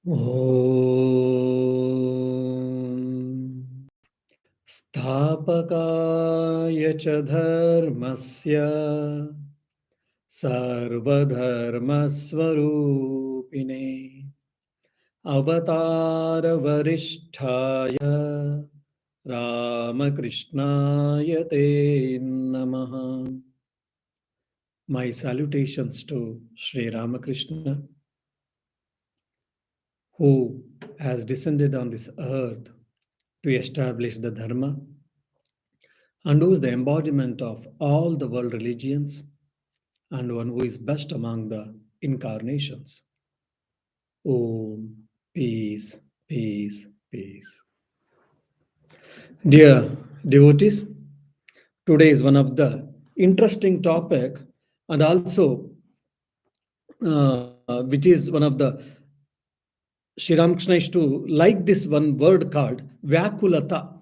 ॐ स्थापकाय च धर्मस्य सर्वधर्मस्वरूपिणे अवतारवरिष्ठाय रामकृष्णाय ते नमः. My salutations to Sri Ramakrishna, who has descended on this earth to establish the Dharma and who is the embodiment of all the world religions and one who is best among the incarnations. Om, peace, peace, peace. Dear devotees, today is one of the interesting topic and also which is one of the Sri Ramakrishna is to like this one word called Vyakulata.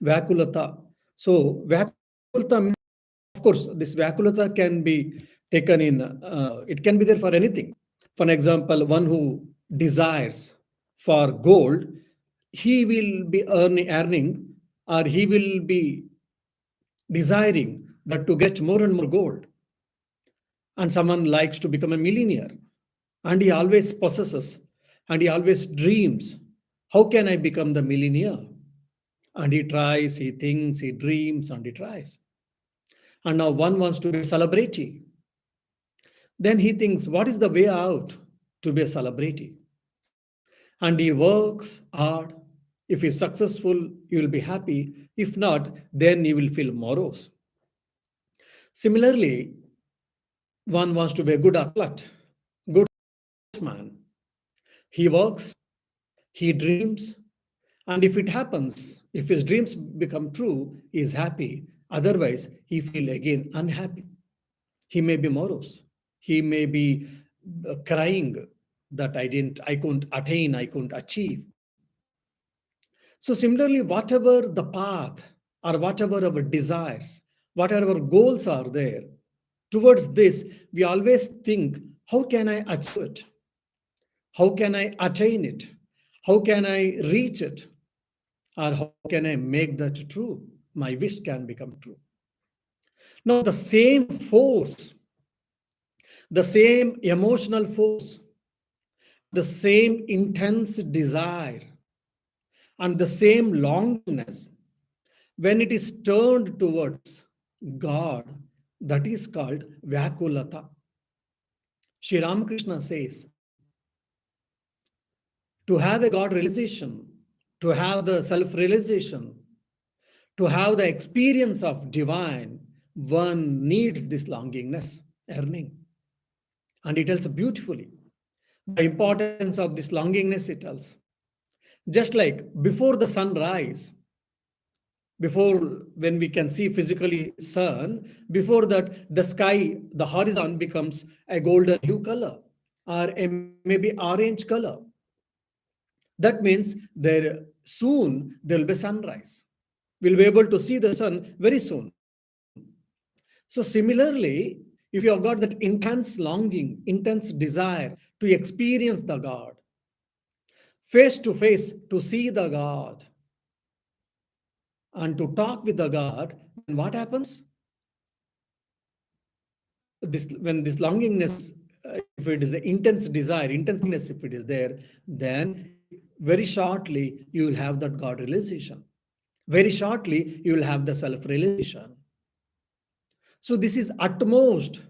Vyakulata. So Vyakulata means, of course, this Vyakulata can be taken in, it can be there for anything. For example, one who desires for gold, he will be earning or he will be desiring that to get more and more gold. And someone likes to become a millionaire and he always possesses and he always dreams, how can I become the millionaire? And he tries, he thinks, he dreams, and he tries. And now one wants to be a celebrity. Then he thinks, what is the way out to be a celebrity? And he works hard. If he's successful, he will be happy. If not, then he will feel morose. Similarly, one wants to be a good athlete, good man. He works, he dreams, and if it happens, if his dreams become true, he is happy. Otherwise, he feel again unhappy. He may be morose. He may be crying that I couldn't attain, I couldn't achieve. So similarly, whatever the path or whatever our desires, whatever our goals are there, towards this, we always think, how can I achieve it? How can I attain it? How can I reach it? Or how can I make that true? My wish can become true. Now, the same force, the same emotional force, the same intense desire, and the same longingness, when it is turned towards God, that is called Vyakulata. Sri Ramakrishna says, to have a God realization, to have the self-realization, to have the experience of divine, one needs this longingness, yearning. And it tells beautifully the importance of this longingness, it tells. Just like before the sunrise, before when we can see physically sun, before that the sky, the horizon becomes a golden hue color or a maybe orange color. That means there soon there will be sunrise. We'll be able to see the sun very soon. So similarly, if you have got that intense longing, intense desire to experience the God, face to face to see the God, and to talk with the God, then what happens? When this longingness, if it is an intense desire, intenseness, if it is there, then very shortly you will have that God realization. Very shortly you will have the self-realization. So this is utmost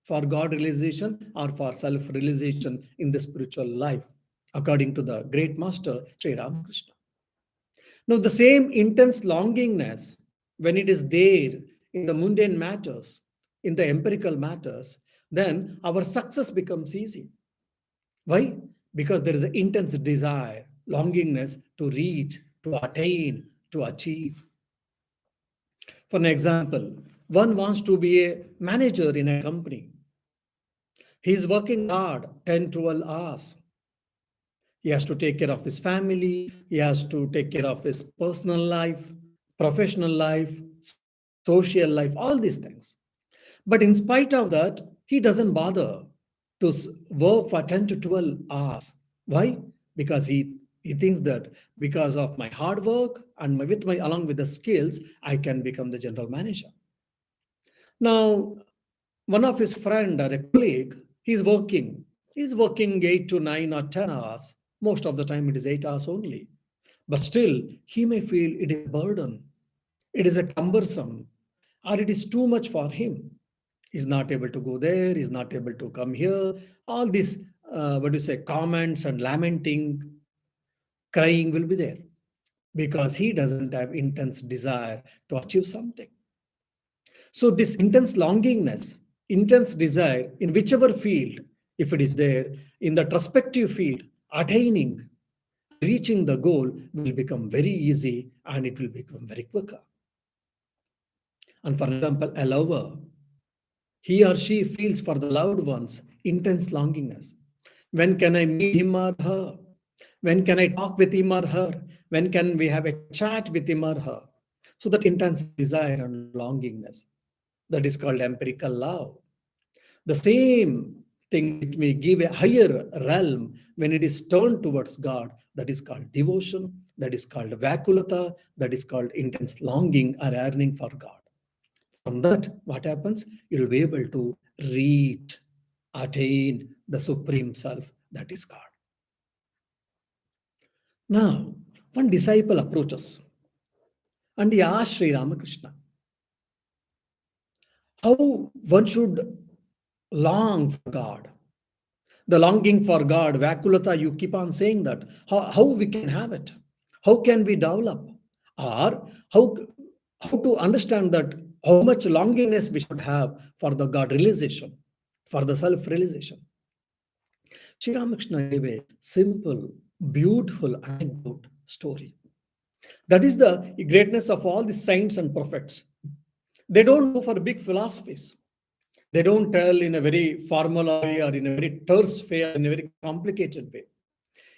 for God realization or for self-realization in the spiritual life, according to the great master, Sri Ramakrishna. Now, the same intense longingness, when it is there in the mundane matters, in the empirical matters, then our success becomes easy. Why? Because there is an intense desire, longingness to reach, to attain, to achieve. For an example, one wants to be a manager in a company. He is working hard 10, 12 hours. He has to take care of his family. He has to take care of his personal life, professional life, social life, all these things. But in spite of that, he doesn't bother to work for 10 to 12 hours. Why? Because he thinks that because of my hard work and with my along with the skills, I can become the general manager. Now, one of his friend or a colleague, He's working 8 to 9 or 10 hours. Most of the time, it is 8 hours only. But still, he may feel it is a burden, it is a cumbersome, or it is too much for him. He's not able to go there, he's not able to come here. All these, what do you say, comments and lamenting, crying will be there because he doesn't have intense desire to achieve something. So, this intense longingness, intense desire in whichever field, if it is there, in the prospective field, attaining and reaching the goal will become very easy and it will become very quicker. And for example, a lover, he or she feels for the loved ones intense longingness. When can I meet him or her? When can I talk with him or her? When can we have a chat with him or her? So that intense desire and longingness, that is called empirical love. The same thing which may give a higher realm when it is turned towards God, that is called devotion, that is called vakulata, that is called intense longing or yearning for God. From that, what happens? You'll be able to reach, attain the Supreme Self, that is God. Now, one disciple approaches and he asks Sri Ramakrishna, how one should long for God. The longing for God, Vakulata, you keep on saying that. How we can have it? How can we develop? Or how to understand that how much longingness we should have for the God realization, for the self-realization. Sri Ramakrishna gave a simple, beautiful anecdote story. That is the greatness of all the saints and prophets. They don't go for big philosophies. They don't tell in a very formal way or in a very terse way or in a very complicated way.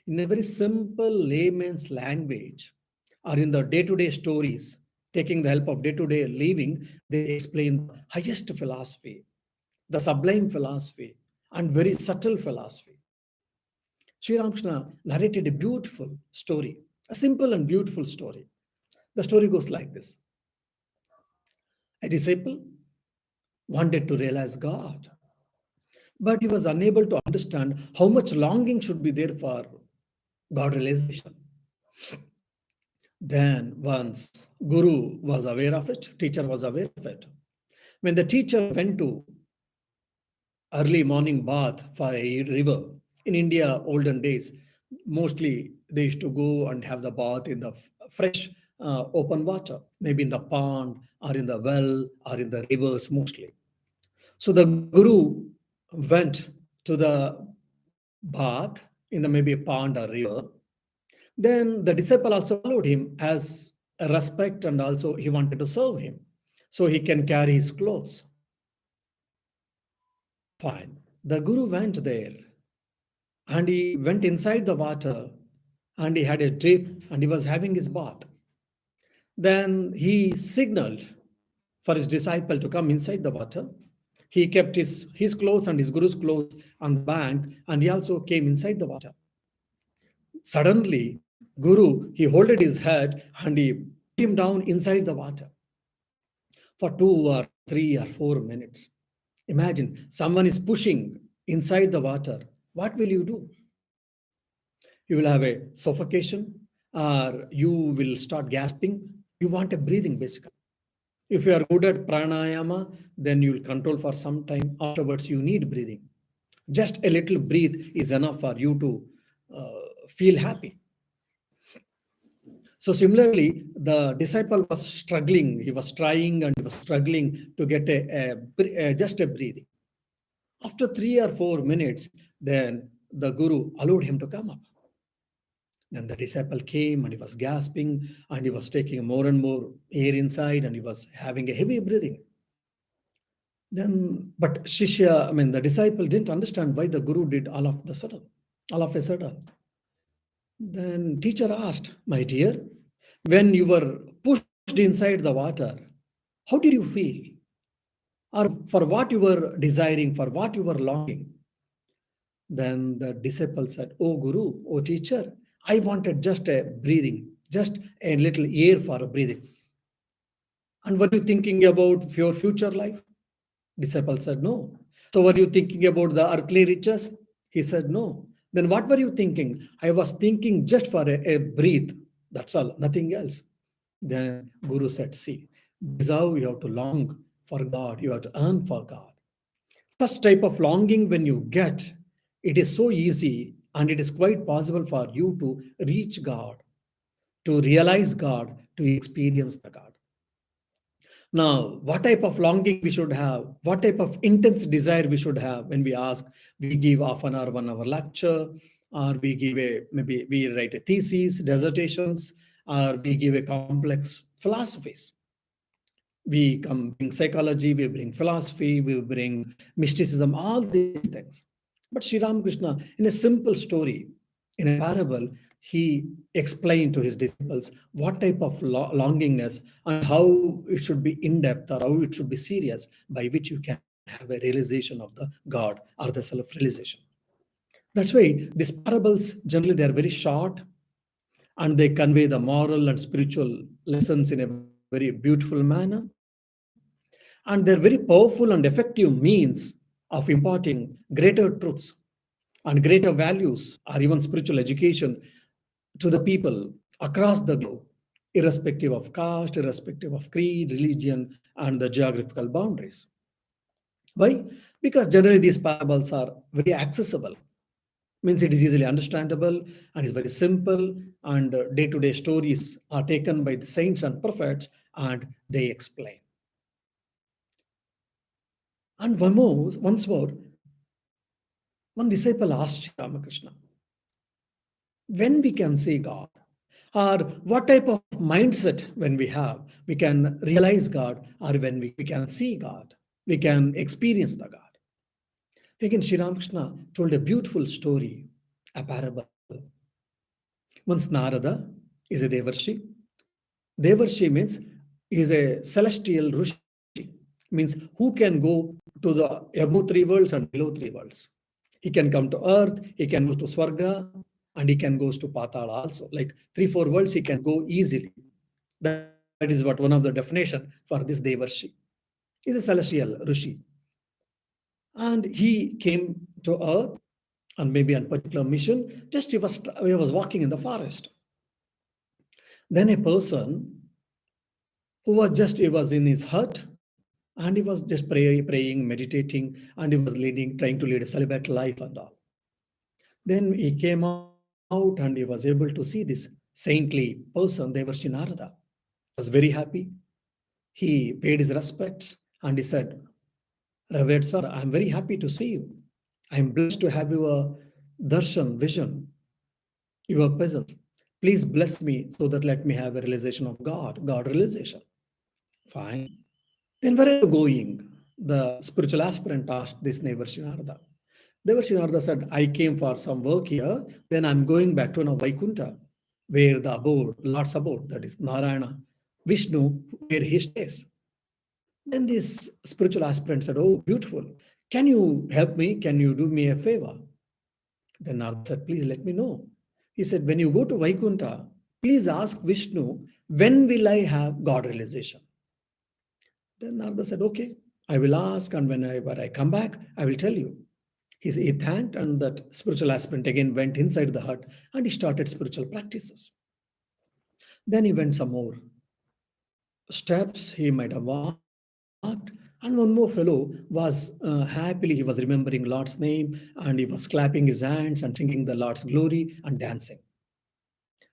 In a very simple layman's language or in the day-to-day stories, taking the help of day-to-day living, they explain the highest philosophy, the sublime philosophy, and very subtle philosophy. Sri Ramakrishna narrated a beautiful story, a simple and beautiful story. The story goes like this. A disciple wanted to realize God, but he was unable to understand how much longing should be there for God realization. Then once Guru was aware of it, teacher was aware of it. When the teacher went to early morning bath for a river, in India, olden days, mostly they used to go and have the bath in the fresh open water, maybe in the pond or in the well or in the rivers mostly. So the Guru went to the bath in the maybe a pond or river. Then the disciple also followed him as a respect and also he wanted to serve him so he can carry his clothes. Fine. The Guru went there and he went inside the water and he had a dip and he was having his bath. Then he signaled for his disciple to come inside the water. He kept his clothes and his Guru's clothes on the bank and he also came inside the water. Suddenly, Guru, he holded his head and he put him down inside the water for 2 or 3 or 4 minutes. Imagine someone is pushing inside the water. What will you do? You will have a suffocation or you will start gasping. You want a breathing basically. If you are good at pranayama, then you will control for some time. Afterwards, you need breathing. Just a little breathe is enough for you to feel happy. So similarly, the disciple was struggling. He was trying and he was struggling to get just a breathing. After 3 or 4 minutes, then the Guru allowed him to come up. Then the disciple came and he was gasping and he was taking more and more air inside and he was having a heavy breathing. Then, but Shishya, I mean, the disciple didn't understand why the Guru did all of a sudden. Then teacher asked, my dear, when you were pushed inside the water, how did you feel? Or for what you were desiring, for what you were longing? Then the disciple said, "Oh Guru, oh teacher, I wanted just a breathing, just a little air for a breathing. And were you thinking about your future life?" Disciple said, "No." "So were you thinking about the earthly riches?" He said, "No." "Then what were you thinking?" "I was thinking just for a breath. That's all, nothing else." Then Guru said, "See, this is how you have to long for God. You have to earn for God. Such type of longing, when you get, it is so easy and it is quite possible for you to reach God, to realize God, to experience the God." Now, what type of longing we should have, what type of intense desire we should have when we ask, we give half an hour, 1 hour lecture, or we give a, maybe we write a thesis, dissertations, or we give a complex philosophies. We come bring psychology, we bring philosophy, we bring mysticism, all these things. But Sri Ramakrishna, in a simple story, in a parable, he explained to his disciples what type of longingness and how it should be in depth or how it should be serious, by which you can have a realization of the God or the self realization. That's why these parables generally they are very short and they convey the moral and spiritual lessons in a very beautiful manner, and they're very powerful and effective means of imparting greater truths and greater values or even spiritual education to the people across the globe, irrespective of caste, irrespective of creed, religion, and the geographical boundaries. Why? Because generally these parables are very accessible, means it is easily understandable and is very simple, and day-to-day stories are taken by the saints and prophets and they explain. And once more, one disciple asked Ramakrishna, when we can see God, or what type of mindset when we can realize God, or when we can see God, we can experience the God. Again, Sri Ramakrishna told a beautiful story, a parable. Once Narada is a Devarshi. Devarshi means he is a celestial Rishi, means who can go to the above three worlds and below three worlds. He can come to earth, he can go to Swarga, and he can go to Patala also. Like 3, 4 worlds he can go easily. That is what one of the definition for this Devarshi. He is a celestial Rishi. And he came to earth and maybe on particular mission, just he was walking in the forest. Then a person he was in his hut and he was just praying, meditating, and he was trying to lead a celibate life and all. Then he came out and he was able to see this saintly person, Devarshi Narada. He was very happy. He paid his respects and he said, "Revered sir, I am very happy to see you. I am blessed to have your darshan, vision, your presence. Please bless me so that let me have a realization of God, God realization." Fine. "Then where are you going?" The spiritual aspirant asked this Devarshi Narada. Devarshi Narada said, "I came for some work here, then I'm going back to Vaikunta, where the abode, Lord's abode, that is Narayana, Vishnu, where he stays." Then this spiritual aspirant said, "Oh, beautiful. Can you help me? Can you do me a favor?" Then Narada said, "Please let me know." He said, "When you go to Vaikunta, please ask Vishnu, when will I have God realization?" Then Narada said, "Okay, I will ask, and whenever I come back, I will tell you." He thanked, and that spiritual aspirant again went inside the hut and he started spiritual practices. Then he went some more steps he might have walked, and one more fellow was happily he was remembering Lord's name and he was clapping his hands and singing the Lord's glory and dancing.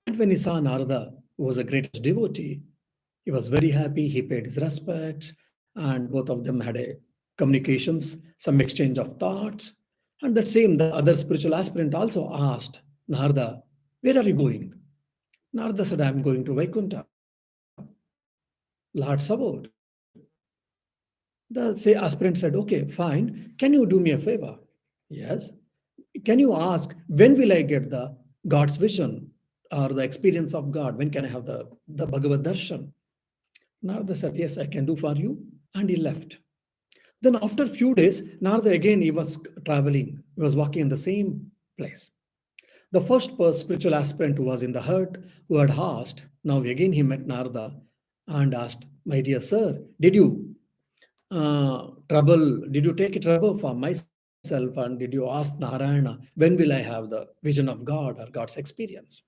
And when he saw Narada, who was a greatest devotee, he was very happy. He paid his respect, and both of them had a communications, some exchange of thoughts. And that same, the other spiritual aspirant also asked Narada, "Where are you going?" Narada said, "I'm going to Vaikuntha, Lord's abode." The aspirant said, "Okay, fine. Can you do me a favor?" "Yes." "Can you ask, when will I get the God's vision or the experience of God? When can I have the Bhagavad Darshan?" Narada said, "Yes, I can do for you." And he left. Then after few days, Narada again he was traveling. He was walking in the same place. The first spiritual aspirant who was in the hut, who had asked, now again he met Narada and asked, "My dear sir, did you take a trouble for myself and did you ask Narayana, when will I have the vision of God or God's experience?"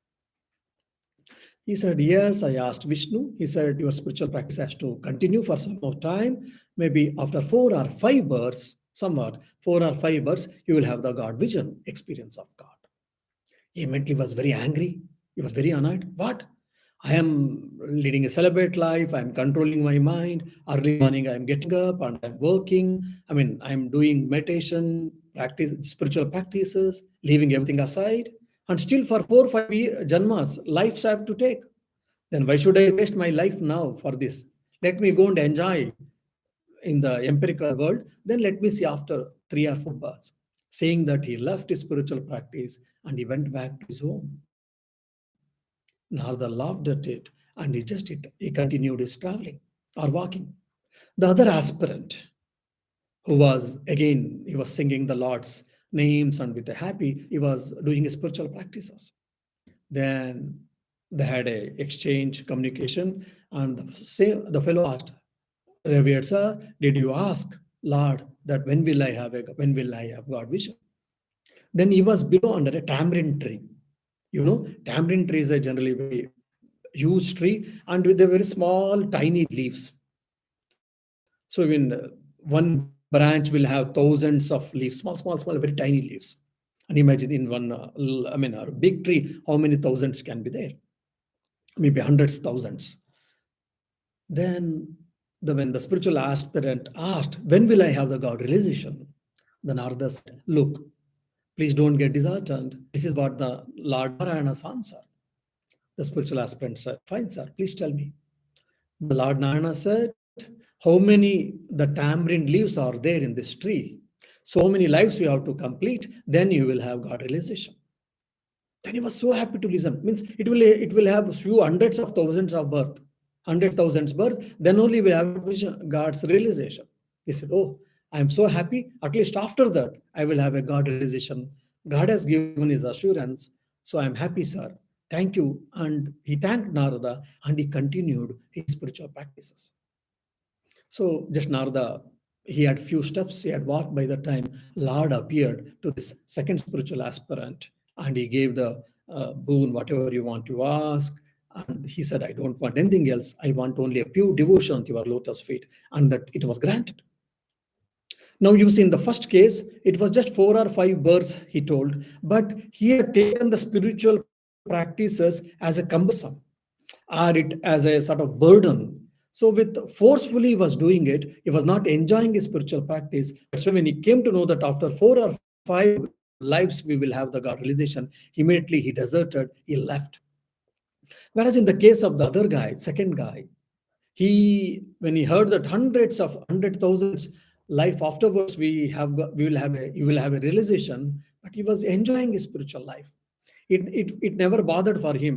He said, "Yes, I asked Vishnu." He said, "Your spiritual practice has to continue for some more time. Maybe after 4 or 5 births, somewhat, 4 or 5 births, you will have the God vision experience of God." He immediately was very angry. He was very annoyed. What? I am leading a celibate life. I'm controlling my mind. Early morning, I'm getting up and I'm working. I'm doing meditation, practice, spiritual practices, leaving everything aside. And still for 4 or 5 janmas, lives I have to take. Then why should I waste my life now for this? Let me go and enjoy in the empirical world. Then let me see after 3 or 4 births. Saying that he left his spiritual practice and he went back to his home. Narada laughed at it and he continued his traveling or walking. The other aspirant who was again he was singing the Lord's names and with a happy he was doing his spiritual practices. Then they had a exchange communication and the fellow asked, "Revered sir, did you ask Lord that when will I have God vision?" Then he was below under a tamarind tree. Tamarind trees are generally very huge tree and with a very small, tiny leaves. So when one branch will have thousands of leaves, small, very tiny leaves. And imagine in one, a big tree, how many thousands can be there? Maybe hundreds, thousands. Then when the spiritual aspirant asked, "When will I have the God realization?" The Narada said, "Look, please don't get disheartened. This is what the Lord Narayana's answer." The spiritual aspirant said, "Fine, sir, please tell me." The Lord Narayana said, "How many the tamarind leaves are there in this tree? So many lives you have to complete, then you will have God realization." Then he was so happy to listen. Means it will have few hundreds of thousands of birth, 100,000 birth, then only we have vision, God's realization. He said, "Oh, I am so happy. At least after that, I will have a God realization. God has given his assurance. So I am happy, sir. Thank you." And he thanked Narada and he continued his spiritual practices. So just Narada, he had few steps he had walked by the time Lord appeared to this second spiritual aspirant and he gave the boon, whatever you want to ask. And he said, "I don't want anything else. I want only a pure devotion to your lotus feet." And that it was granted. Now you see in the first case, it was just 4 or 5 births, he told, but he had taken the spiritual practices as a cumbersome or it as a sort of burden. So with forcefully he was doing it, he was not enjoying his spiritual practice. That's why when he came to know that after 4 or 5 lives we will have the God realization, immediately he deserted, he left. Whereas in the case of the other guy, second guy, when he heard that hundreds of 100,000 life afterwards we will have a you will have a realization, but he was enjoying his spiritual life. It never bothered for him.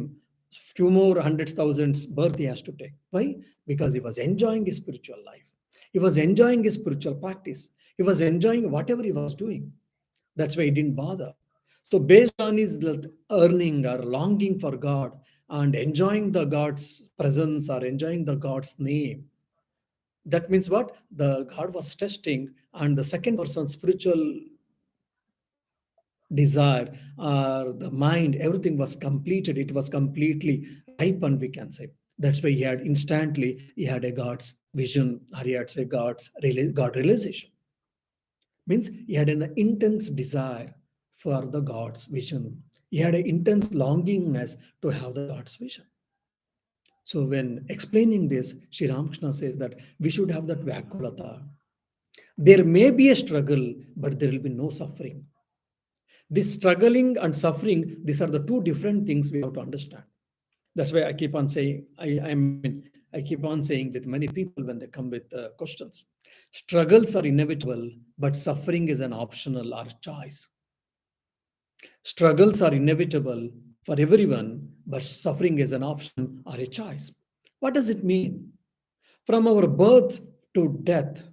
Few more hundreds thousands birth he has to take. Why? Because he was enjoying his spiritual life. He was enjoying his spiritual practice. He was enjoying whatever he was doing. That's why he didn't bother. So based on his earning or longing for God and enjoying the God's presence or enjoying the God's name, that means what? The God was testing and the second person's spiritual desire or the mind, everything was completed. It was completely ripened, we can say. That's why he had a God's vision or he had a God realization. Means he had an intense desire for the God's vision. He had an intense longingness to have the God's vision. So when explaining this, Sri Ramakrishna says that we should have that Vyakulata. There may be a struggle, but there will be no suffering. This struggling and suffering, these are the two different things we have to understand. That's why I keep on saying, I keep on saying with many people when they come with questions. Struggles are inevitable, but suffering is an optional or choice. Struggles are inevitable for everyone, but suffering is an option or a choice. What does it mean? From our birth to death,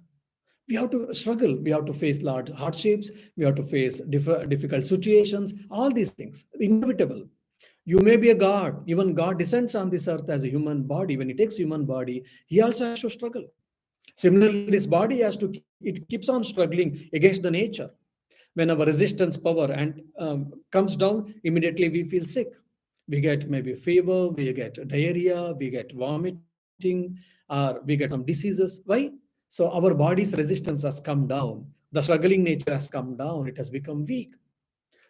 We have to struggle. We have to face large hardships. We have to face difficult situations. All these things, inevitable. You may be a god. Even God descends on this earth as a human body. When he takes human body, he also has to struggle. Similarly, this body has to, it keeps on struggling against the nature. When our resistance power and comes down, immediately we feel sick. We get maybe fever, we get diarrhea, we get vomiting, or we get some diseases. Why? So our body's resistance has come down. The struggling nature has come down. It has become weak.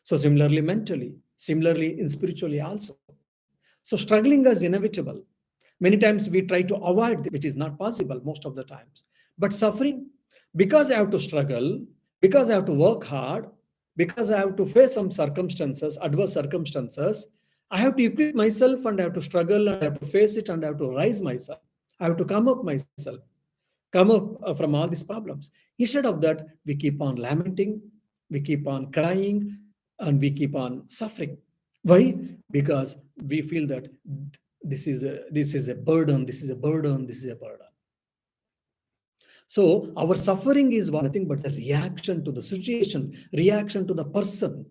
So similarly, mentally, similarly in spiritually also. So struggling is inevitable. Many times we try to avoid, which is not possible most of the times. But suffering, because I have to struggle, because I have to work hard, because I have to face some circumstances, adverse circumstances, I have to equip myself and I have to struggle and I have to face it and I have to rise myself. I have to come up myself, come up from all these problems. Instead of that, we keep on lamenting, we keep on crying, and we keep on suffering. Why? Because we feel that this is a burden, this is a burden, this is a burden. So our suffering is nothing but the reaction to the situation, reaction to the person.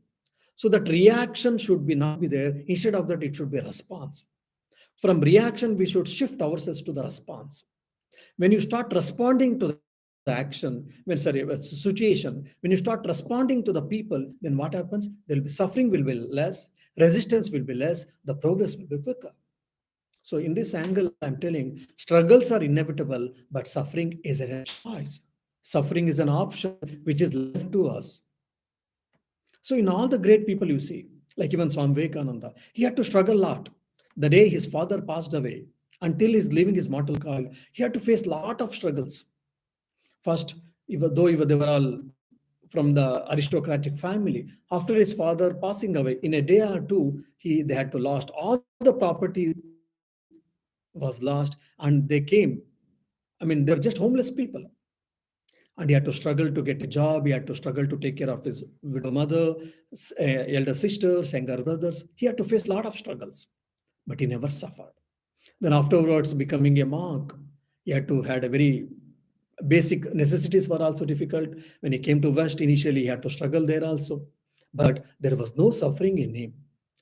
So that reaction should be not be there. Instead of that, it should be a response. From reaction, we should shift ourselves to the response. When you start responding to the action, situation, when you start responding to the people, then what happens? There will be suffering will be less, resistance will be less, the progress will be quicker. So in this angle, I'm telling struggles are inevitable, but suffering is a choice. Suffering is an option which is left to us. So in all the great people you see, like even Swami Vivekananda, he had to struggle a lot. The day his father passed away, until he's leaving his mortal coil, he had to face a lot of struggles. First, even though they were all from the aristocratic family, after his father passing away, in a day or two, they had to lost all the property was lost, and they came. I mean, they're just homeless people. And he had to struggle to get a job. He had to struggle to take care of his widow mother, elder sisters, younger brothers. He had to face a lot of struggles, but he never suffered. Then afterwards, becoming a monk, he had to had a very basic necessities were also difficult. When he came to West, initially he had to struggle there also, but there was no suffering in him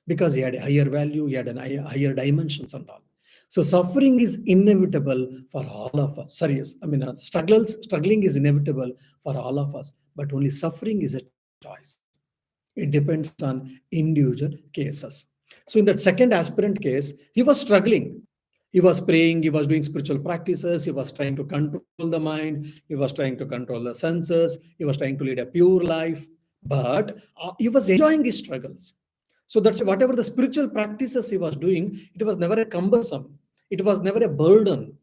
because he had a higher value, he had a higher dimensions and all. So suffering is inevitable for all of us. Serious, I mean, struggling is inevitable for all of us, but only suffering is a choice. It depends on individual cases. So in that second aspirant case, he was struggling. He was praying, he was doing spiritual practices, he was trying to control the mind, he was trying to control the senses, he was trying to lead a pure life, but he was enjoying his struggles. So that's whatever the spiritual practices he was doing, it was never a cumbersome, it was never a burden.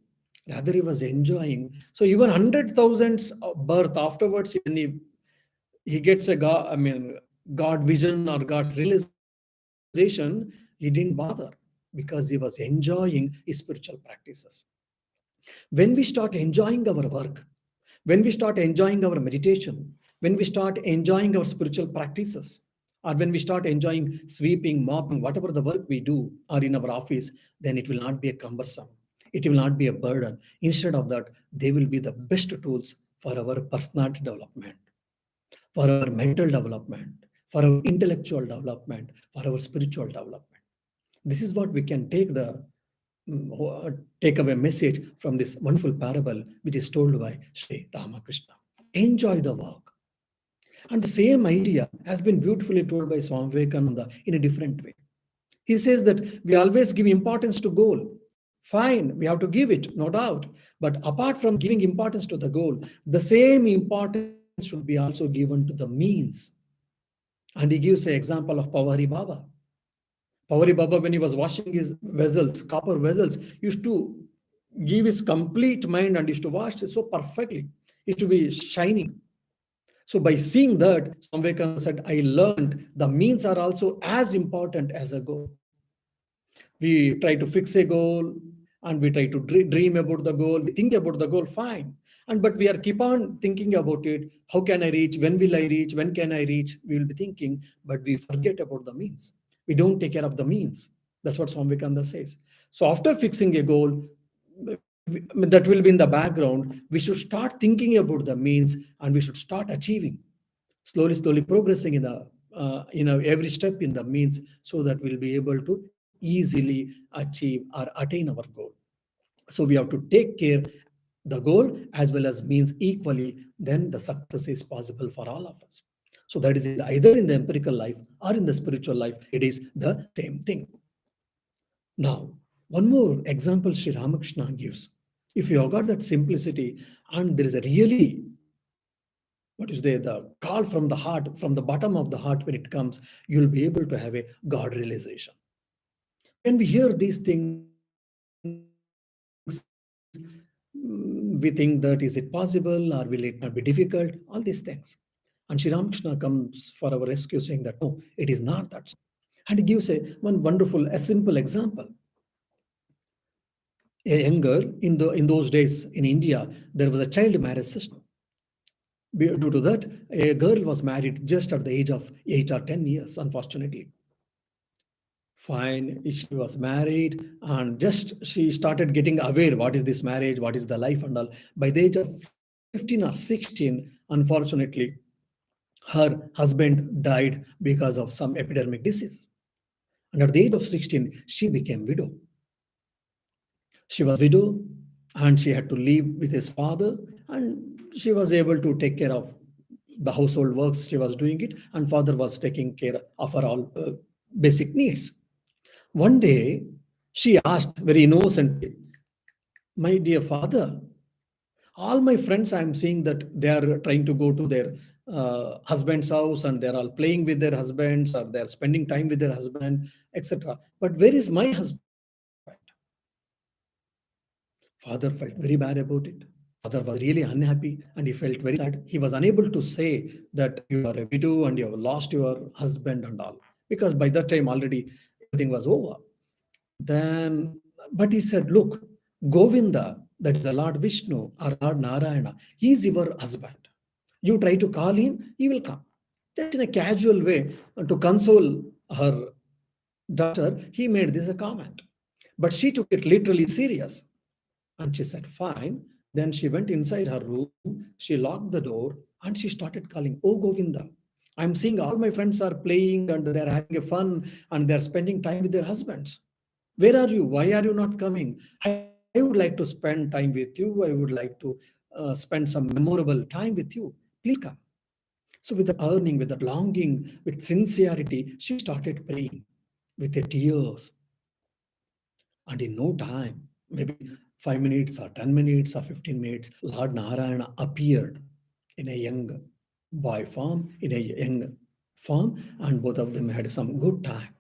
Rather, he was enjoying. So even 100,000 birth afterwards, when he gets a God, I mean, God vision or God realization, he didn't bother because he was enjoying his spiritual practices. When we start enjoying our work, when we start enjoying our meditation, when we start enjoying our spiritual practices, or when we start enjoying sweeping, mopping, whatever the work we do or in our office, then it will not be a cumbersome. It will not be a burden. Instead of that, they will be the best tools for our personality development, for our mental development, for our intellectual development, for our spiritual development. This is what we can take away message from this wonderful parable which is told by Sri Ramakrishna. Enjoy the work. And the same idea has been beautifully told by Swami Vivekananda in a different way. He says that we always give importance to goal. Fine, we have to give it, no doubt. But apart from giving importance to the goal, the same importance should be also given to the means. And he gives an example of Pawari Baba. Pawari Baba, when he was washing his vessels, copper vessels, used to give his complete mind and used to wash it so perfectly. It to be shining. So by seeing that, Swami Vivekananda said, I learned the means are also as important as a goal. We try to fix a goal and we try to dream about the goal. We think about the goal, fine. But we are keep on thinking about it. How can I reach? When will I reach? When can I reach? We will be thinking, but we forget about the means. We don't take care of the means. That's what Swami Vivekananda says. So after fixing a goal, that will be in the background. We should start thinking about the means, and we should start achieving, slowly progressing in the every step in the means, so that we'll be able to easily achieve or attain our goal. So we have to take care the goal as well as means equally, then the success is possible for all of us. So that is either in the empirical life or in the spiritual life, it is the same thing. Now, one more example Sri Ramakrishna gives. If you have got that simplicity, and there is a really, what is there, the call from the heart, from the bottom of the heart, when it comes, you'll be able to have a God realization. When we hear these things, we think that is it possible or will it not be difficult? All these things. And Sri Ramakrishna comes for our rescue saying that no, it is not that so. And he gives one wonderful, a simple example. A young girl in those days in India, there was a child marriage system. Due to that, a girl was married just at the age of 8 or 10 years, unfortunately. Fine, she was married, and just she started getting aware what is this marriage, what is the life and all. By the age of 15 or 16, unfortunately, her husband died because of some epidemic disease. And at the age of 16, she became widow. She was widow, and she had to live with his father, and she was able to take care of the household works. She was doing it, and father was taking care of her all basic needs. One day, she asked very innocently, "My dear father, all my friends, I'm seeing that they are trying to go to their husband's house, and they're all playing with their husbands, or they're spending time with their husband, etc. But where is my husband?" Father felt very bad about it. Father was really unhappy, and he felt very sad. He was unable to say that you are a widow and you have lost your husband and all, because by that time already everything was over. Then, but he said, "Look, Govinda, that is the Lord Vishnu or Lord Narayana, he is your husband. You try to call him, he will come." Just in a casual way, to console her daughter, he made this a comment. But she took it literally serious. And she said, "Fine." Then she went inside her room, she locked the door, and she started calling, "Oh Govinda, I'm seeing all my friends are playing and they're having a fun and they're spending time with their husbands. Where are you? Why are you not coming? I would like to spend time with you. I would like to spend some memorable time with you. Please come." So, with that earning, with that longing, with sincerity, she started praying with the tears. And in no time, maybe 5 minutes or 10 minutes or 15 minutes, Lord Narayana appeared in a young boy form, in a young form, and both of them had some good time.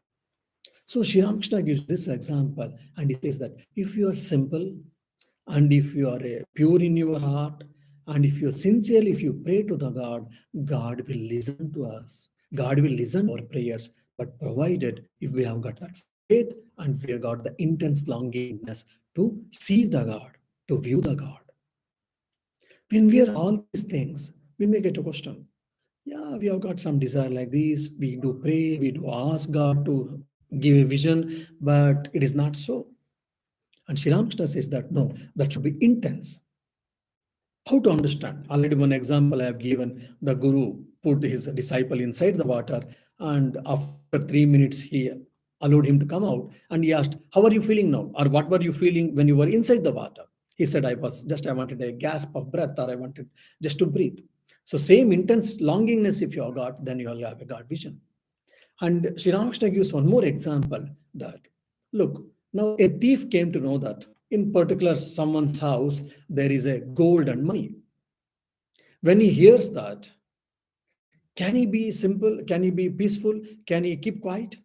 So Sri Ramakrishna gives this example, and he says that if you are simple, and if you are pure in your heart, and if you sincerely, if you pray to the God, God will listen to us. God will listen to our prayers, but provided if we have got that faith and we have got the intense longingness to see the God, to view the God. When we are all these things, we may get a question. Yeah, we have got some desire like this. We do pray, we do ask God to give a vision, but it is not so. And Sri Ramakrishna says that no, that should be intense. How to understand? Already one example I have given. The guru put his disciple inside the water, and after 3 minutes, he allowed him to come out, and he asked, "How are you feeling now? Or what were you feeling when you were inside the water?" He said, I wanted a gasp of breath, or I wanted just to breathe. So, same intense longingness, if you have got, then you will have a God vision. And Sri Ramakrishna gives one more example that, look, now a thief came to know that in particular someone's house there is a gold and money. When he hears that, can he be simple? Can he be peaceful? Can he keep quiet?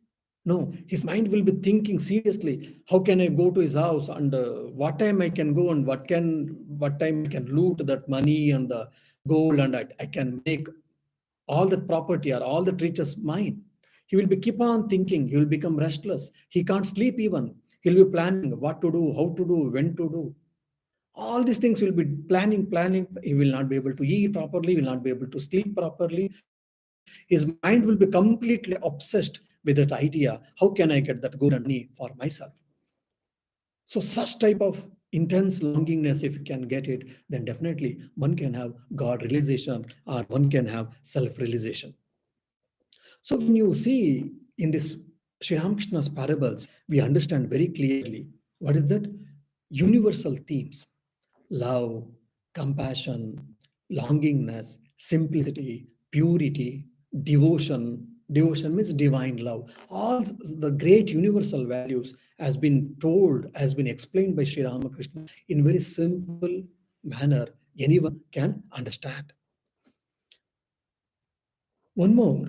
No, his mind will be thinking seriously. How can I go to his house, and what time I can go, and what time I can loot that money and the gold, and I can make all the property or all the riches mine. He will be keep on thinking. He will become restless. He can't sleep even. He'll be planning what to do, how to do, when to do. All these things will be planning. He will not be able to eat properly. Will not be able to sleep properly. His mind will be completely obsessed with that idea. How can I get that gold and money for myself? So such type of intense longingness, if you can get it, then definitely one can have God realization or one can have self realization. So when you see in this Sri Ramakrishna's parables, we understand very clearly what is that? Universal themes: love, compassion, longingness, simplicity, purity, devotion. Devotion means divine love. All the great universal values has been told, has been explained by Sri Ramakrishna in very simple manner. Anyone can understand. One more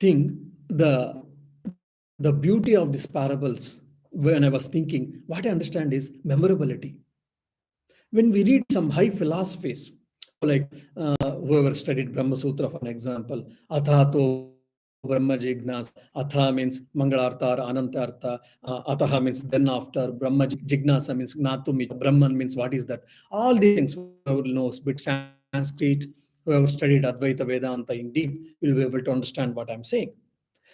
thing, the beauty of these parables, when I was thinking, what I understand is memorability. When we read some high philosophies, like whoever studied Brahma Sutra, for an example, Athato Brahma Jignasa, Atha means Mangalartha or Anantartha, Ataha means then after, Brahma Jignasa means Natum, Brahman means what is that? All these things, whoever knows bit Sanskrit, whoever studied Advaita Vedanta in deep, will be able to understand what I'm saying.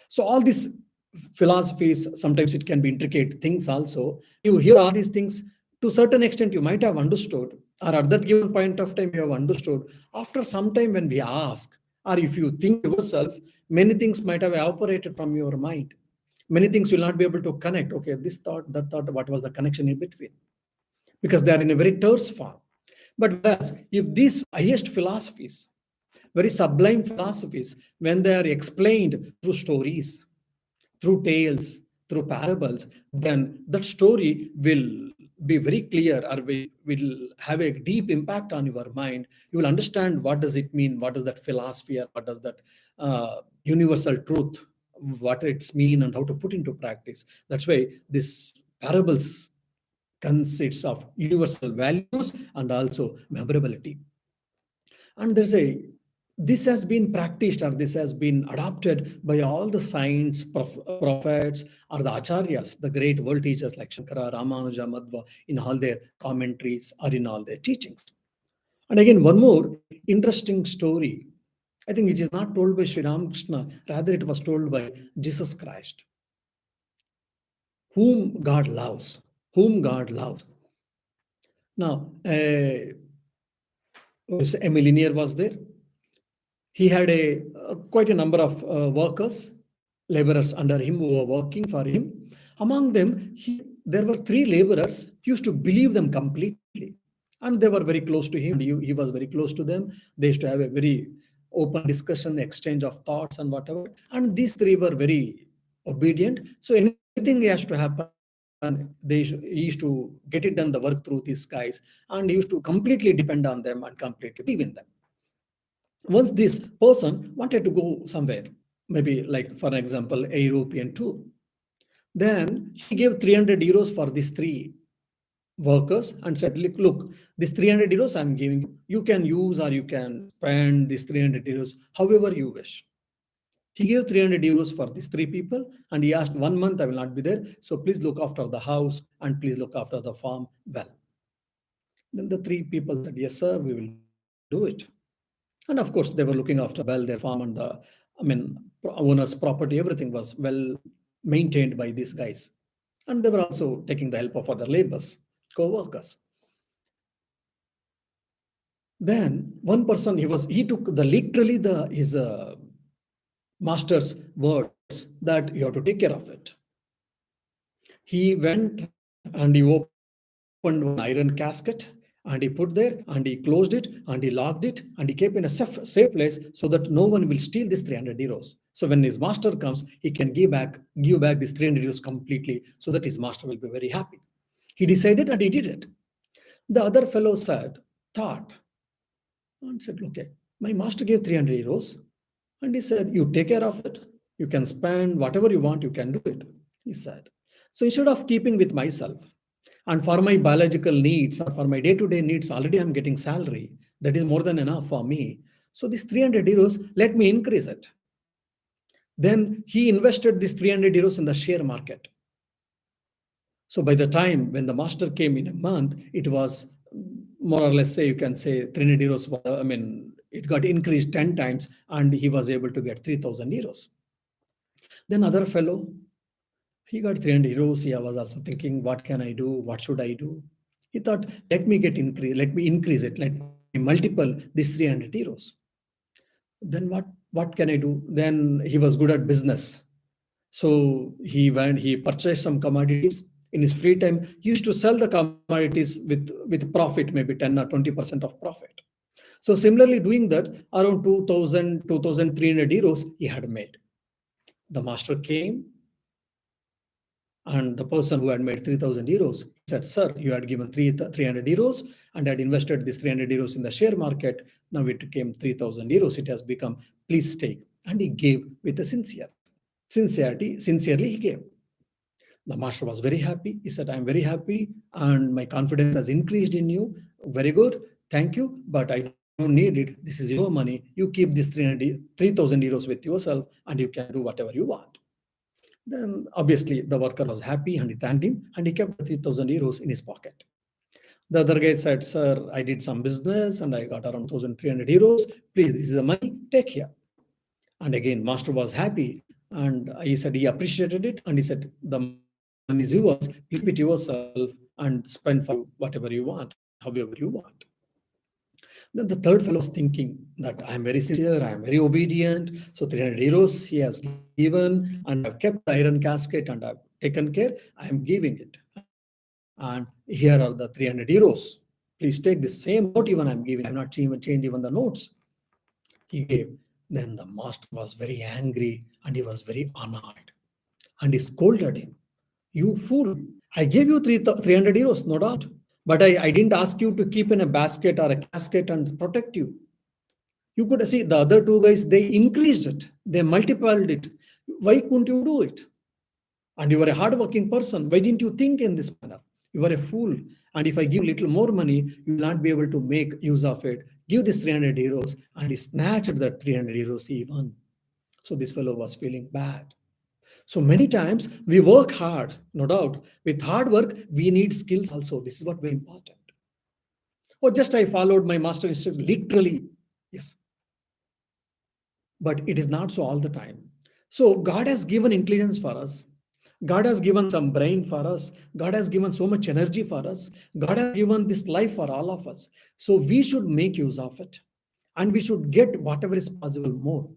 So all these philosophies, sometimes it can be intricate things also. You hear all these things, to certain extent you might have understood, or at that given point of time you have understood. After some time when we ask, or if you think yourself, many things might have evaporated from your mind. Many things will not be able to connect. Okay, this thought, that thought, what was the connection in between? Because they are in a very terse form. But whereas if these highest philosophies, very sublime philosophies, when they are explained through stories, through tales, through parables, then that story will be very clear, or will have a deep impact on your mind. You will understand what does it mean, what does that philosophy, or what does that universal truth, what it's mean, and how to put into practice. That's why this parables consists of universal values and also memorability. And there's a this has been practiced, or this has been adopted by all the saints, prophets, or the acharyas, the great world teachers like Shankara, Ramanuja, Madhva, in all their commentaries or in all their teachings. And again, one more interesting story. I think it is not told by Sri Ramakrishna, rather it was told by Jesus Christ, whom God loves, whom God loves. Now, a millionaire was there. He had quite a number of workers, laborers under him who were working for him. Among them, there were three laborers. He used to believe them completely, and they were very close to him. He was very close to them. They used to have a very open discussion, exchange of thoughts and whatever. And these three were very obedient. So anything has to happen, he used to get it done, the work through these guys, and he used to completely depend on them and completely believe in them. Once this person wanted to go somewhere, maybe like for example, a European tour, then he gave 300 euros for these three workers and said, look, this 300 euros I'm giving you. You can use or you can spend this 300 euros however you wish. He gave 300 euros for these three people, and he asked, 1 month I will not be there, so please look after the house and please look after the farm well. Then the three people said, yes, sir, we will do it. And of course, they were looking after well their farm, and owner's property, everything was well maintained by these guys. And they were also taking the help of other laborers, co-workers. Then one person, he took the literally his master's words that you have to take care of it. He went and he opened one iron casket, and he put there and he closed it and he locked it and he kept in a safe place so that no one will steal this 300 euros. So when his master comes, he can give back this 300 euros completely, so that his master will be very happy. He decided and he did it. The other fellow thought, and said, okay, my master gave 300 euros and he said, you take care of it. You can spend whatever you want, you can do it, he said. So instead of keeping with myself, and for my biological needs or for my day-to-day needs, already I'm getting salary. That is more than enough for me. So this 300 euros, let me increase it. Then he invested this 300 euros in the share market. So by the time when the master came in a month, it was more or less, say you can say 300 euros. It got increased 10 times and he was able to get 3,000 euros. Then other fellow, He got 300 euros. He was also thinking, what can I do? What should I do? He thought, let me increase it, let me multiple this 300 euros. Then what can I do? Then he was good at business. So he purchased some commodities. In his free time, he used to sell the commodities with profit, maybe 10 or 20% of profit. So similarly, doing that, around 2000, 2300 euros he had made. The master came, and the person who had made 3000 euros said, Sir, you had given 300 euros and had invested this 300 euros in the share market. Now it became 3000 euros. It has become, please take. And he gave with a sincerely he gave. The master was very happy. He said, I'm very happy and my confidence has increased in you. Very good. Thank you. But I don't need it. This is your money. You keep this 3000 euros with yourself and you can do whatever you want. Then obviously the worker was happy and he thanked him and he kept the 3000 euros in his pocket. The other guy said, Sir, I did some business and I got around 1300 euros. Please, this is the money, take here. And again, master was happy and he said he appreciated it and he said, the money is yours, please keep it yourself and spend for you whatever you want, however you want. Then the third fellow was thinking that I am very sincere, I am very obedient. So 300 euros he has given, and I've kept the iron casket and I've taken care. I am giving it. And here are the 300 euros. Please take the same note even I'm giving. I have not even changed even the notes. He gave. Then the master was very angry and he was very annoyed. And he scolded him. You fool. I gave you 300 euros, no doubt. But I didn't ask you to keep in a basket or a casket and protect you. You could see the other two guys, they increased it, they multiplied it. Why couldn't you do it? And you were a hardworking person. Why didn't you think in this manner? You are a fool. And if I give little more money, you will not be able to make use of it. Give this 300 euros. And he snatched that 300 euros even. So this fellow was feeling bad. So many times we work hard, no doubt. With hard work, we need skills also. This is what very important. Or just I followed my master instruction literally. Yes. But it is not so all the time. So God has given intelligence for us. God has given some brain for us. God has given so much energy for us. God has given this life for all of us. So we should make use of it. And we should get whatever is possible more,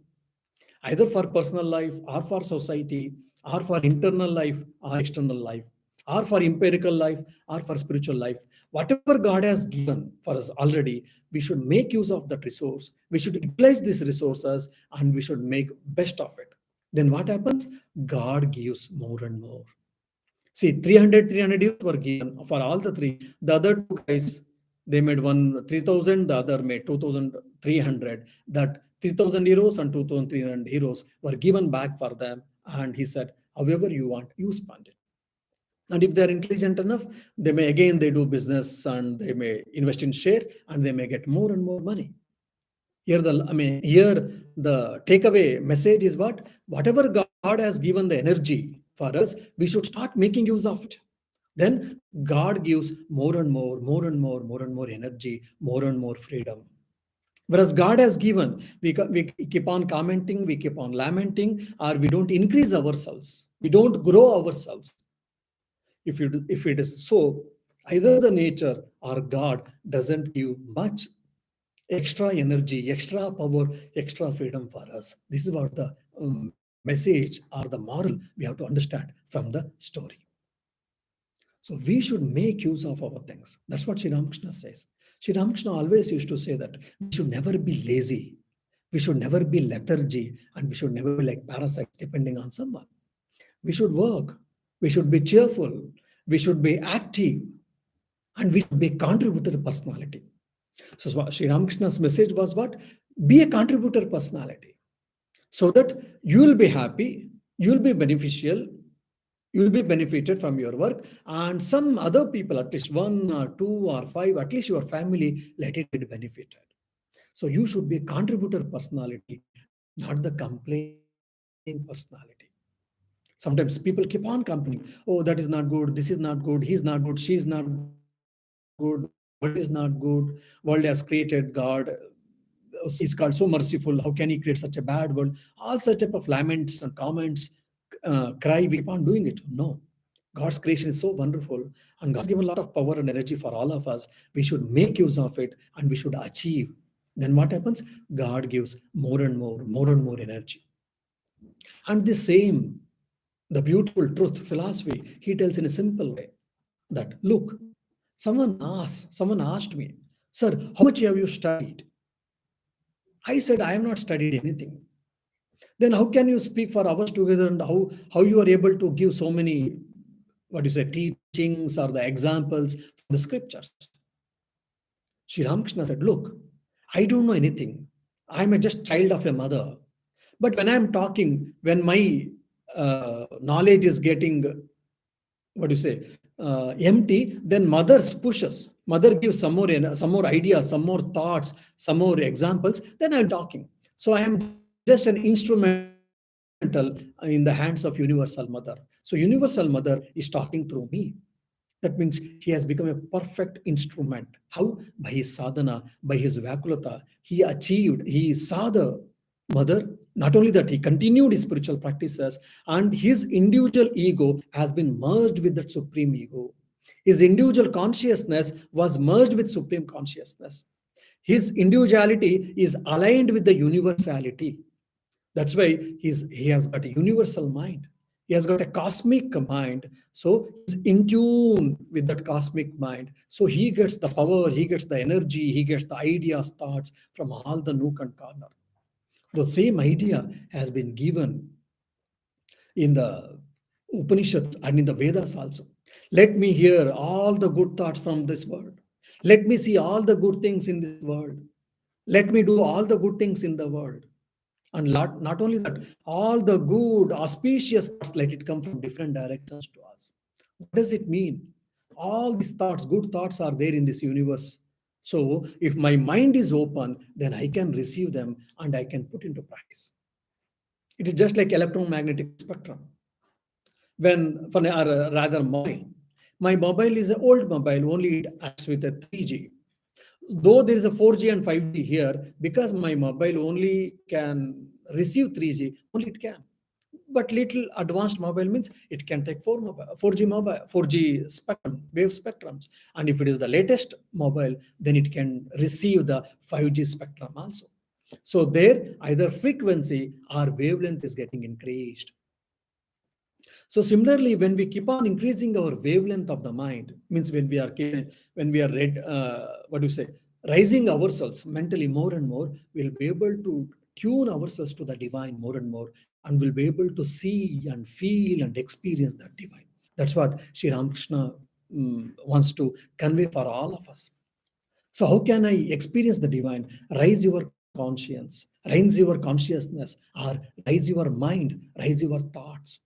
either for personal life or for society or for internal life or external life or for empirical life or for spiritual life. Whatever God has given for us already, we should make use of that resource. We should utilize these resources and we should make best of it. Then what happens? God gives more and more. See, 300 euros were given for all the three. The other two guys, they made one 3000, the other made 2300. That 3000 euros and 2300 euros were given back for them. And he said, however you want, you spend it. And if they're intelligent enough, they do business and they may invest in share and they may get more and more money. Here the takeaway message is what? Whatever God has given the energy for us, we should start making use of it. Then God gives more and more, more and more, more and more energy, more and more freedom. Whereas God has given, we keep on commenting, we keep on lamenting, or we don't increase ourselves. We don't grow ourselves. If it is so, either the nature or God doesn't give much extra energy, extra power, extra freedom for us. This is what the message or the moral we have to understand from the story. So we should make use of our things. That's what Sri Ramakrishna says. Sri Ramakrishna always used to say that we should never be lazy. We should never be lethargy and we should never be like parasites depending on someone. We should work. We should be cheerful. We should be active. And we should be a contributor personality. So Sri Ramakrishna's message was what? Be a contributor personality. So that you will be happy, you will be beneficial, you will be benefited from your work, and some other people, at least 1 or 2 or 5, at least your family, let it get benefited. So you should be a contributor personality, not the complaining personality. Sometimes people keep on complaining. Oh, that is not good. This is not good. He's not good. She's not good. World is not good. World has created God. He's called so merciful. How can he create such a bad world? All such type of laments and comments cry, we keep on doing it. No. God's creation is so wonderful, and God has given a lot of power and energy for all of us. We should make use of it and we should achieve. Then what happens? God gives more and more energy. And the same, the beautiful truth philosophy, he tells in a simple way that look, someone asked me, sir, how much have you studied? I said, I have not studied anything. Then how can you speak for hours together, and how you are able to give so many, what you say, teachings or the examples from the scriptures? Sri Ramakrishna said, look, I don't know anything. I'm a just child of a mother. But when I'm talking, when my knowledge is getting, what do you say, empty, then mother pushes. Mother gives some more ideas, some more thoughts, some more examples. Then I'm talking. So I am just an instrumental in the hands of Universal Mother. So Universal Mother is talking through me. That means he has become a perfect instrument. How? By his sadhana, by his vakulata. He achieved, he saw the mother. Not only that, he continued his spiritual practices, and his individual ego has been merged with that supreme ego. His individual consciousness was merged with supreme consciousness. His individuality is aligned with the universality. That's why he has got a universal mind. He has got a cosmic mind. So he's in tune with that cosmic mind. So he gets the power, he gets the energy, he gets the ideas, thoughts from all the nook and corner. The same idea has been given in the Upanishads and in the Vedas also. Let me hear all the good thoughts from this world. Let me see all the good things in this world. Let me do all the good things in the world. And not only that, all the good, auspicious thoughts, let it come from different directions to us. What does it mean? All these thoughts, good thoughts are there in this universe. So if my mind is open, then I can receive them and I can put into practice. It is just like electromagnetic spectrum. When, for or rather mobile, my mobile is an old mobile, only it acts with a 3G. Though there is a 4G and 5G here, because my mobile only can receive 3G, only it can. But little advanced mobile means it can take 4G spectrum, wave spectrums. And if it is the latest mobile, then it can receive the 5G spectrum also. So there, either frequency or wavelength is getting increased. So similarly, when we keep on increasing our wavelength of the mind, means when we are what do you say, rising ourselves mentally more and more, we'll be able to tune ourselves to the divine more and more, and we'll be able to see and feel and experience that divine. That's what Sri Ramakrishna wants to convey for all of us. So how can I experience the divine? Rise your conscience, raise your consciousness, or rise your mind, rise your thoughts.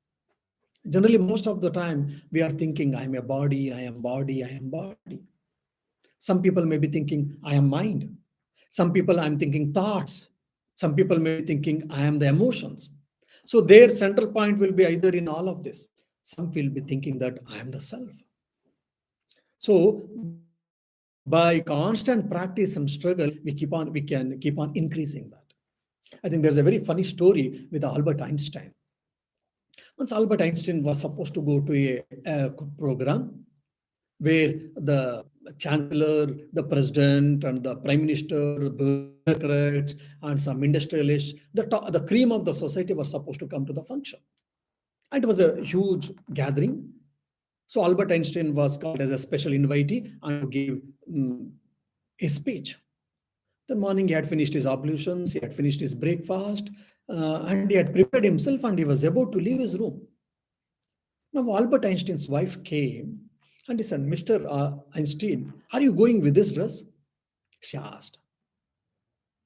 Generally, most of the time, we are thinking, I am a body, I am body, I am body. Some people may be thinking, I am mind. Some people, I'm thinking thoughts. Some people may be thinking, I am the emotions. So their central point will be either in all of this. Some will be thinking that I am the self. So by constant practice and struggle, we can keep on increasing that. I think there's a very funny story with Albert Einstein. Once Albert Einstein was supposed to go to a program where the chancellor, the president, and the prime minister, bureaucrats, and some industrialists, the cream of the society were supposed to come to the function. And it was a huge gathering. So Albert Einstein was called as a special invitee and to give his speech. The morning he had finished his ablutions, he had finished his breakfast, and he had prepared himself and he was about to leave his room. Now, Albert Einstein's wife came and he said, Mr. Einstein, are you going with this dress? She asked.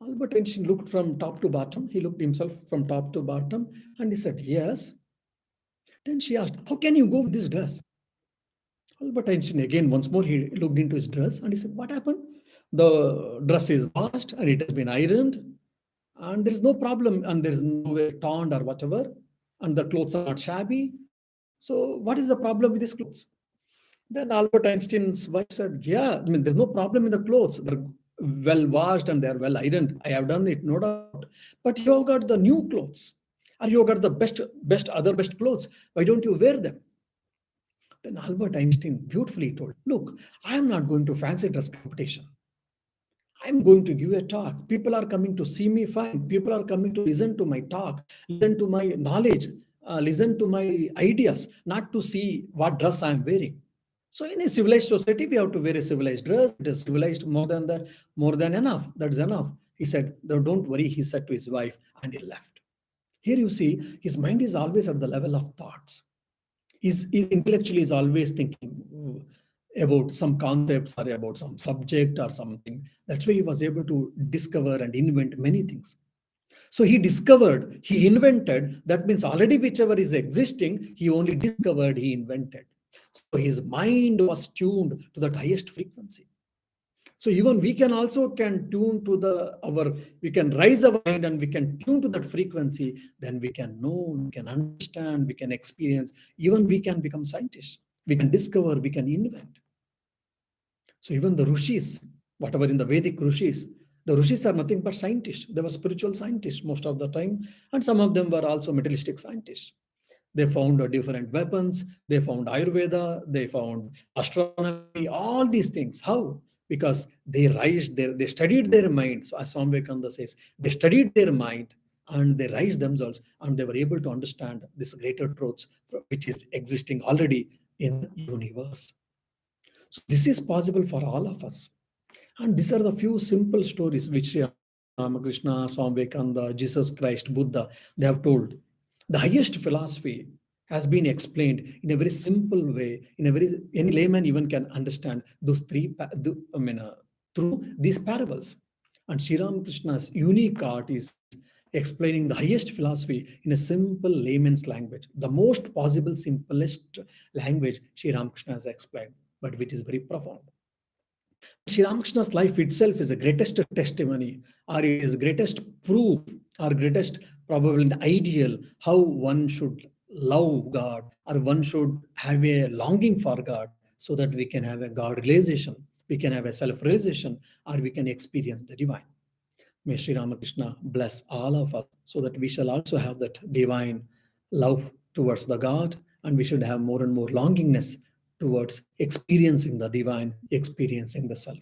Albert Einstein looked from top to bottom. He looked himself from top to bottom and he said, yes. Then she asked, how can you go with this dress? Albert Einstein, again, once more, he looked into his dress and he said, what happened? The dress is washed and it has been ironed and there is no problem and there is no way torn or whatever. And the clothes are not shabby. So what is the problem with these clothes? Then Albert Einstein's wife said, yeah, I mean, there's no problem in the clothes. They're well washed and they're well ironed. I have done it, no doubt. But you have got the new clothes. Or you got the best clothes. Why don't you wear them? Then Albert Einstein beautifully told, look, I am not going to fancy dress competition. I'm going to give a talk. People are coming to see me fine. People are coming to listen to my talk, listen to my knowledge, listen to my ideas, not to see what dress I'm wearing. So in a civilized society, we have to wear a civilized dress. It is civilized more than that, more than enough. That's enough. He said, "No, don't worry," he said to his wife, and he left. Here you see, his mind is always at the level of thoughts. His intellectually is always thinking about some concepts or about some subject or something. That's why he was able to discover and invent many things. So he discovered, he invented. That means already whichever is existing, he only discovered, he invented. So his mind was tuned to that highest frequency. So even we can also can tune to the our we can raise our mind and we can tune to that frequency. Then we can know, we can understand, we can experience. Even we can become scientists. We can discover, we can invent. So even the rishis, whatever in the Vedic rishis, the rishis are nothing but scientists. They were spiritual scientists most of the time, and some of them were also materialistic scientists. They found different weapons, they found Ayurveda, they found astronomy, all these things. How? Because they studied their mind. So as Swami Vivekananda says, they studied their mind and they raised themselves and they were able to understand this greater truths which is existing already in the universe. So this is possible for all of us. And these are the few simple stories which Sri Ramakrishna, Swami Vivekananda, Jesus Christ, Buddha, they have told. The highest philosophy has been explained in a very simple way, in a very any layman even can understand those through these parables. And Sri Ramakrishna's unique art is explaining the highest philosophy in a simple layman's language, the most possible simplest language Sri Ramakrishna has explained, but which is very profound. Sri Ramakrishna's life itself is the greatest testimony, or it is greatest proof, or greatest probably the ideal how one should love God, or one should have a longing for God, so that we can have a God realization, we can have a self realization, or we can experience the divine. May Sri Ramakrishna bless all of us so that we shall also have that divine love towards the God, and we should have more and more longingness towards experiencing the divine, experiencing the self.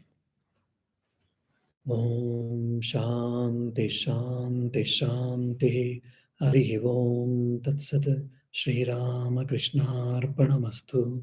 Om Shanti Shanti Shanti Hari Om Tat Sat Shri Ramakrishna Arpanamastu.